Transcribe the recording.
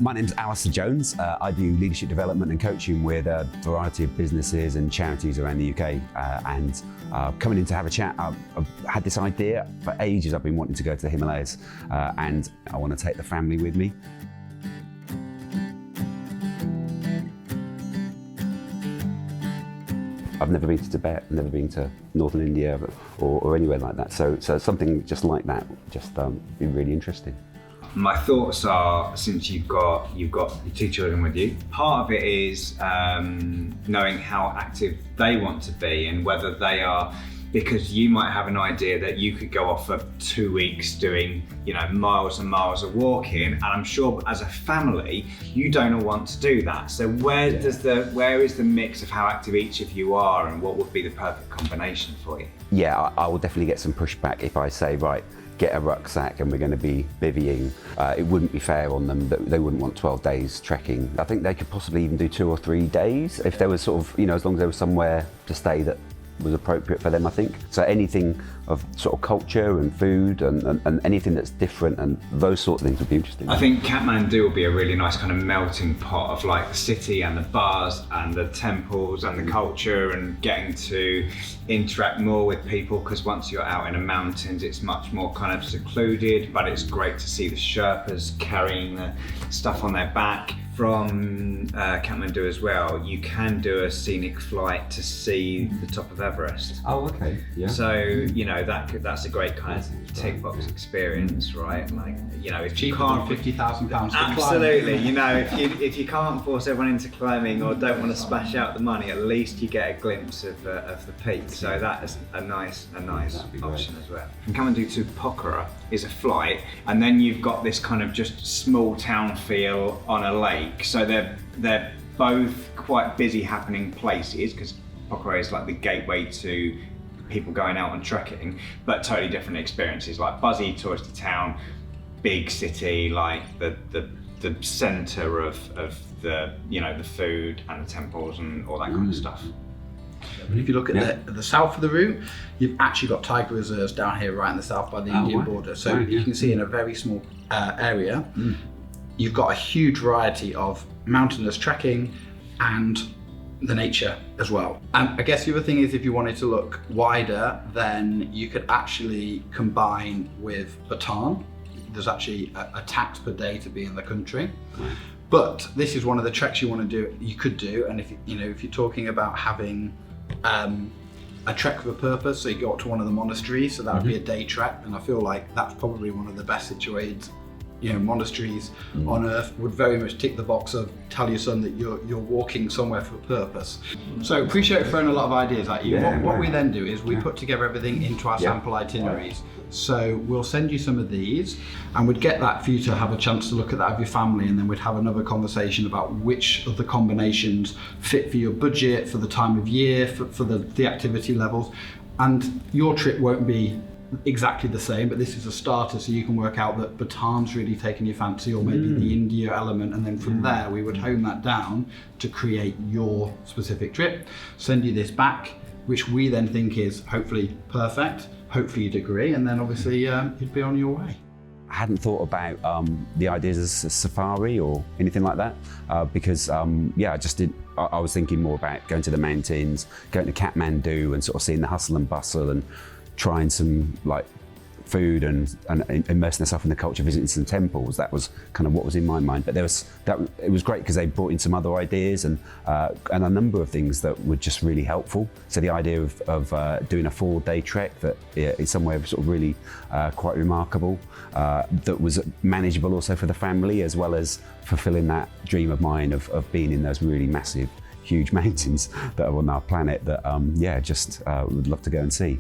My name's Alistair Jones. I do leadership development and coaching with a variety of businesses and charities around the UK. And coming in to have a chat, I've had this idea for ages. I've been wanting to go to the Himalayas and I want to take the family with me. I've never been to Tibet, I've never been to northern India or anywhere like that. So something just like that just be really interesting. My thoughts are, since you've got your two children with you, part of it is knowing how active they want to be and whether they are, because you might have an idea that you could go off for 2 weeks doing, miles and miles of walking, and I'm sure as a family you don't want to do that. So where is the mix of how active each of you are, and what would be the perfect combination for you? Yeah, I will definitely get some pushback if I say, right, get a rucksack and we're going to be bivvying. It wouldn't be fair on them that they wouldn't want 12 days trekking. I think they could possibly even do 2 or 3 days if there was sort of, as long as there was somewhere to stay that was appropriate for them, I think. So anything of sort of culture and food and anything that's different and those sort of things would be interesting. I think Kathmandu will be a really nice kind of melting pot of like the city and the bars and the temples and the culture, and getting to interact more with people, because once you're out in the mountains it's much more kind of secluded, but it's great to see the Sherpas carrying the stuff on their back. From Kathmandu as well, you can do a scenic flight to see the top of Everest. Oh, okay. Yeah. So that's a great kind of tick box experience, right? Like, if you can't, £50,000. absolutely. If you can't force everyone into climbing or don't want to splash out the money, at least you get a glimpse of the peak. So that is a nice option as well. From Kathmandu to Pokhara is a flight, and then you've got this kind of just small town feel on a lake. So they're both quite busy happening places, because Pokhara is like the gateway to people going out and trekking, but totally different experiences, like buzzy touristy town, big city, like the centre of the the food and the temples and all that kind of stuff. But if you look at the south of the route, you've actually got tiger reserves down here right in the south by the Indian border. So you can see in a very small area, you've got a huge variety of mountainous trekking and the nature as well. And I guess the other thing is, if you wanted to look wider, then you could actually combine with Bhutan. There's actually a tax per day to be in the country. But this is one of the treks you could do. And if you're talking about having a trek with a purpose, so you go up to one of the monasteries, so that would be a day trek, and I feel like that's probably one of the best situated monasteries on earth. Would very much tick the box of tell your son that you're walking somewhere for a purpose. So appreciate throwing a lot of ideas at you. What we then do is we put together everything into our sample itineraries. So we'll send you some of these, and we'd get that for you to have a chance to look at that with your family, and then we'd have another conversation about which of the combinations fit for your budget, for the time of year, for the activity levels. And your trip won't be exactly the same, but this is a starter, so you can work out that Bhutan's really taken your fancy, or maybe the India element, and then from there we would hone that down to create your specific trip, send you this back, which we then think is hopefully perfect, hopefully you'd agree, and then obviously you'd be on your way. I hadn't thought about the ideas as a safari or anything like that because I was thinking more about going to the mountains, going to Kathmandu and sort of seeing the hustle and bustle and trying some like food and immersing myself in the culture, visiting some temples. That was kind of what was in my mind. But it was great because they brought in some other ideas and a number of things that were just really helpful. So the idea of doing a 4-day trek that is somewhere sort of really quite remarkable, that was manageable also for the family, as well as fulfilling that dream of mine of being in those really massive, huge mountains that are on our planet that would love to go and see.